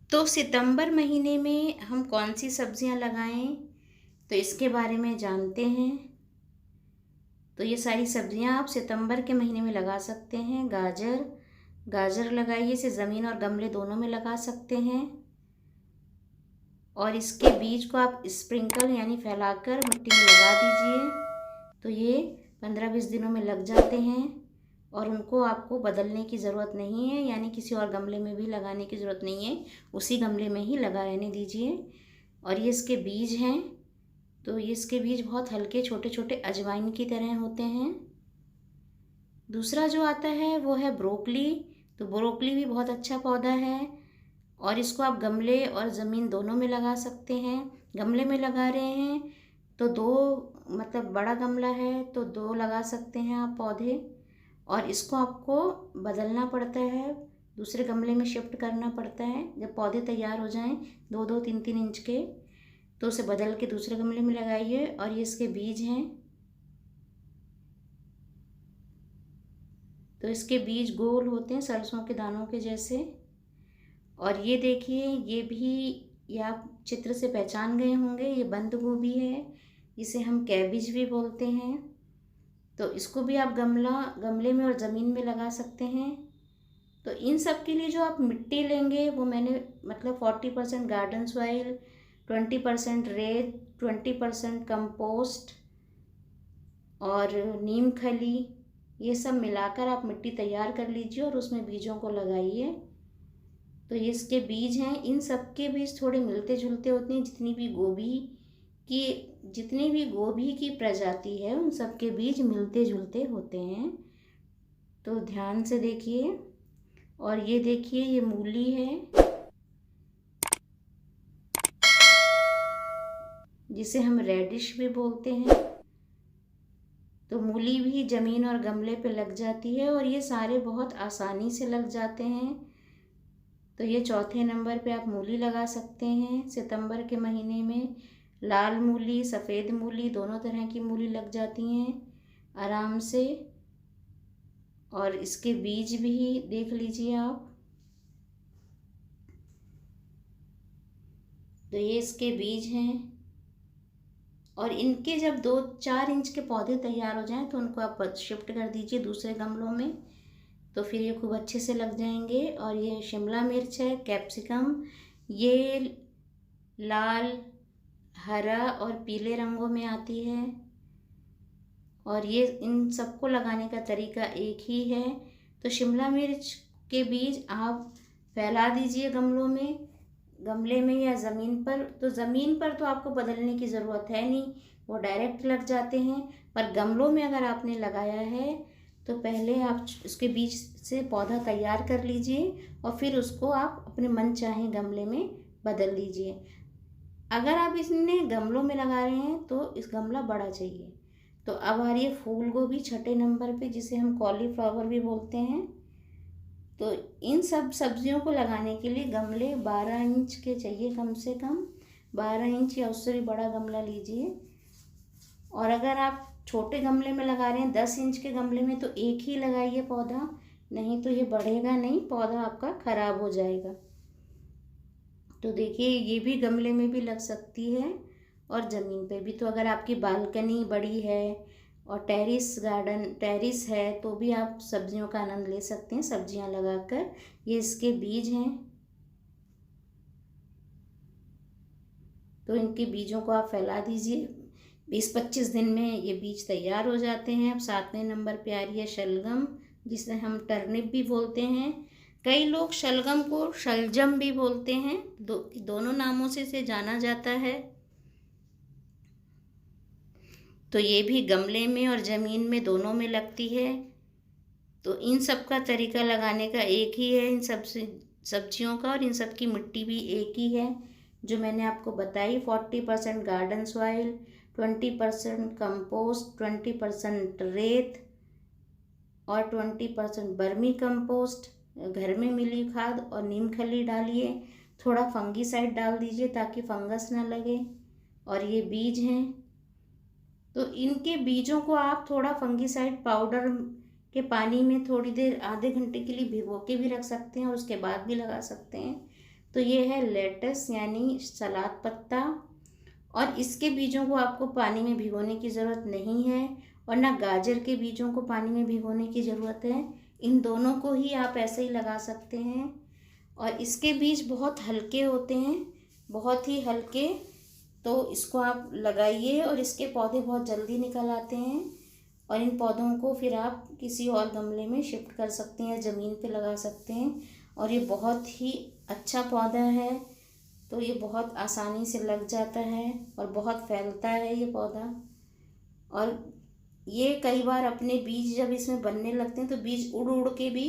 तो सितंबर महीने में हम कौन सी सब्जियां लगाएं, तो इसके बारे में जानते हैं। तो ये सारी सब्जियां आप सितंबर के महीने में लगा सकते हैं। गाजर लगाइए, इसे ज़मीन और गमले दोनों में लगा सकते हैं। और इसके बीज को आप स्प्रिंकल यानी फैलाकर मिट्टी में लगा दीजिए। तो ये 15-20 दिनों में लग जाते हैं और उनको आपको बदलने की ज़रूरत नहीं है, यानी किसी और गमले में भी लगाने की ज़रूरत नहीं है, उसी गमले में ही लगा रहने दीजिए। और ये इसके बीज हैं, तो ये इसके बीज बहुत हल्के छोटे छोटे अजवाइन की तरह होते हैं। दूसरा जो आता है वो है ब्रोकली। तो ब्रोकली भी बहुत अच्छा पौधा है और इसको आप गमले और ज़मीन दोनों में लगा सकते हैं। गमले में लगा रहे हैं तो मतलब बड़ा गमला है तो 2 लगा सकते हैं आप पौधे, और इसको आपको बदलना पड़ता है, दूसरे गमले में शिफ्ट करना पड़ता है। जब पौधे तैयार हो जाएं 2-2, 3-3 इंच के, तो उसे बदल के दूसरे गमले में लगाइए। और ये इसके बीज हैं, तो इसके बीज गोल होते हैं सरसों के दानों के जैसे। और ये देखिए, ये आप चित्र से पहचान गए होंगे, ये बंद गोभी है, इसे हम कैबिज भी बोलते हैं। तो इसको भी आप गमले में और ज़मीन में लगा सकते हैं। तो इन सब के लिए जो आप मिट्टी लेंगे वो मैंने मतलब 40% गार्डन सॉइल, 20% रेत, 20% कंपोस्ट और नीम खली, ये सब मिलाकर आप मिट्टी तैयार कर लीजिए और उसमें बीजों को लगाइए। तो ये इसके बीज हैं। इन सब के बीज थोड़े मिलते जुलते होते हैं। जितनी भी गोभी की प्रजाति है उन सब के बीज मिलते जुलते होते हैं। तो ध्यान से देखिए। और ये देखिए, ये मूली है जिसे हम रेडिश भी बोलते हैं। तो मूली भी ज़मीन और गमले पे लग जाती है और ये सारे बहुत आसानी से लग जाते हैं। तो ये चौथे नंबर पे आप मूली लगा सकते हैं सितंबर के महीने में। लाल मूली, सफ़ेद मूली, दोनों तरह की मूली लग जाती हैं आराम से। और इसके बीज भी देख लीजिए आप। तो ये इसके बीज हैं और इनके जब 2-4 इंच के पौधे तैयार हो जाएं तो उनको आप शिफ्ट कर दीजिए दूसरे गमलों में, तो फिर ये खूब अच्छे से लग जाएंगे। और ये शिमला मिर्च है, कैप्सिकम, ये लाल, हरा और पीले रंगों में आती है। और ये इन सबको लगाने का तरीका एक ही है। तो शिमला मिर्च के बीज आप फैला दीजिए गमले में या ज़मीन पर। तो ज़मीन पर तो आपको बदलने की ज़रूरत है नहीं, वो डायरेक्ट लग जाते हैं। पर गमलों में अगर आपने लगाया है तो पहले आप उसके बीज से पौधा तैयार कर लीजिए और फिर उसको आप अपने मन चाहे गमले में बदल लीजिए। अगर आप इसने गमलों में लगा रहे हैं तो इस गमला बड़ा चाहिए। तो अब आ रही है फूल गोभी छठे नंबर पे, जिसे हम कॉलीफ्लावर भी बोलते हैं। तो इन सब सब्जियों को लगाने के लिए गमले 12 इंच के चाहिए, कम से कम 12 इंच या उससे भी बड़ा गमला लीजिए। और अगर आप छोटे गमले में लगा रहे हैं 10 इंच के गमले में, तो एक ही लगाइए पौधा, नहीं तो ये बढ़ेगा नहीं, पौधा आपका ख़राब हो जाएगा। तो देखिए, ये भी गमले में भी लग सकती है और ज़मीन पे भी। तो अगर आपकी बालकनी बड़ी है और टेरिस है तो भी आप सब्जियों का आनंद ले सकते हैं सब्जियां लगाकर। ये इसके बीज हैं, तो इनके बीजों को आप फैला दीजिए। 20-25 दिन में ये बीज तैयार हो जाते हैं। अब 7वें नंबर पे आ रही है शलगम, जिसे हम टर्निप भी बोलते हैं। कई लोग शलगम को शलजम भी बोलते हैं, दोनों नामों से इसे जाना जाता है। तो ये भी गमले में और ज़मीन में दोनों में लगती है। तो इन सब का तरीका लगाने का एक ही है, इन सब सब्जियों का, और इन सब की मिट्टी भी एक ही है जो मैंने आपको बताई। 40% गार्डन सॉइल, 20% कंपोस्ट, 20% रेत और 20% बर्मी कंपोस्ट घर में मिली खाद और नीम खली डालिए, थोड़ा फंगीसाइड डाल दीजिए ताकि फंगस ना लगे। और ये बीज हैं, तो इनके बीजों को आप थोड़ा फंगीसाइड पाउडर के पानी में थोड़ी देर आधे घंटे के लिए भिगो के भी रख सकते हैं और उसके बाद भी लगा सकते हैं। तो ये है लेटस यानी सलाद पत्ता, और इसके बीजों को आपको पानी में भिगोने की ज़रूरत नहीं है और ना गाजर के बीजों को पानी में भिगोने की ज़रूरत है। इन दोनों को ही आप ऐसे ही लगा सकते हैं। और इसके बीज बहुत हल्के होते हैं, बहुत ही हल्के, तो इसको आप लगाइए और इसके पौधे बहुत जल्दी निकल आते हैं। और इन पौधों को फिर आप किसी और गमले में शिफ्ट कर सकते हैं, ज़मीन पे लगा सकते हैं। और ये बहुत ही अच्छा पौधा है, तो ये बहुत आसानी से लग जाता है और बहुत फैलता है ये पौधा। और ये कई बार अपने बीज जब इसमें बनने लगते हैं तो बीज उड़ उड़ के भी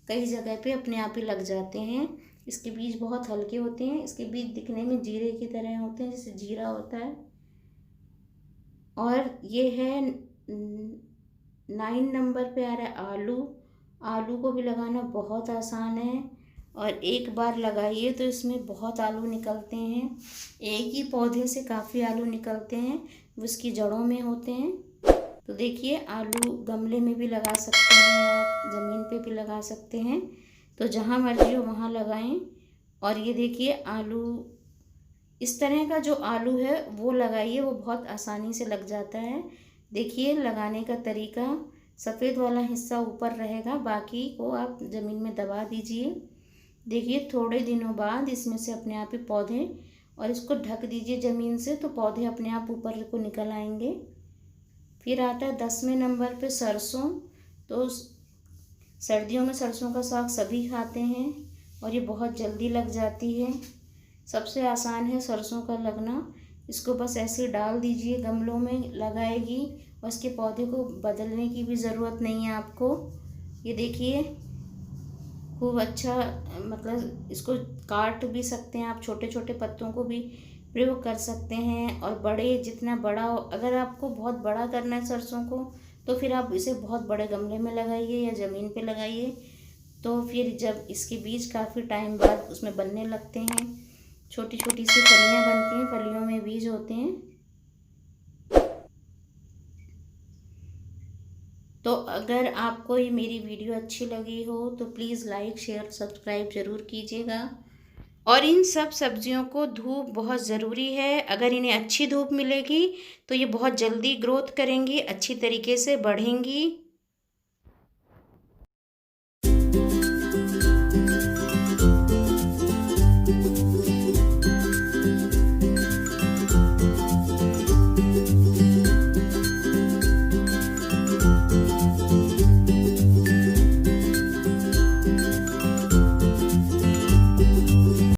कई जगह पे अपने आप ही लग जाते हैं। इसके बीज बहुत हल्के होते हैं, इसके बीज दिखने में जीरे की तरह होते हैं, जैसे जीरा होता है। और ये है 9 नंबर पे आ रहा है आलू। आलू को भी लगाना बहुत आसान है और एक बार लगाइए तो इसमें बहुत आलू निकलते हैं। एक ही पौधे से काफ़ी आलू निकलते हैं, वो इसकी जड़ों में होते हैं। तो देखिए, आलू गमले में भी लगा सकते हैं, आप ज़मीन पे भी लगा सकते हैं, तो जहाँ मर्जी हो वहाँ लगाएं। और ये देखिए, आलू इस तरह का जो आलू है वो लगाइए, वो बहुत आसानी से लग जाता है। देखिए लगाने का तरीका, सफ़ेद वाला हिस्सा ऊपर रहेगा, बाकी को आप ज़मीन में दबा दीजिए। देखिए थोड़े दिनों बाद इसमें से अपने आप ही पौधे, और इसको ढक दीजिए ज़मीन से तो पौधे अपने आप ऊपर को निकल आएंगे। फिर आता है 10वें नंबर पे सरसों। तो सर्दियों में सरसों का साग सभी खाते हैं और ये बहुत जल्दी लग जाती है। सबसे आसान है सरसों का लगना। इसको बस ऐसे डाल दीजिए, गमलों में लगाएगी और इसके पौधे को बदलने की भी ज़रूरत नहीं है आपको। ये देखिए खूब अच्छा, मतलब इसको काट भी सकते हैं आप, छोटे छोटे पत्तों को भी प्रयोग कर सकते हैं। और बड़े, जितना बड़ा हो, अगर आपको बहुत बड़ा करना है सरसों को तो फिर आप इसे बहुत बड़े गमले में लगाइए या ज़मीन पे लगाइए। तो फिर जब इसके बीज काफ़ी टाइम बाद उसमें बनने लगते हैं, छोटी छोटी सी फलियां बनती हैं, फलियों में बीज होते हैं। तो अगर आपको ये मेरी वीडियो अच्छी लगी हो तो प्लीज़ लाइक शेयर सब्सक्राइब ज़रूर कीजिएगा। और इन सब सब्जियों को धूप बहुत ज़रूरी है। अगर इन्हें अच्छी धूप मिलेगी तो ये बहुत जल्दी ग्रोथ करेंगी, अच्छी तरीके से बढ़ेंगी।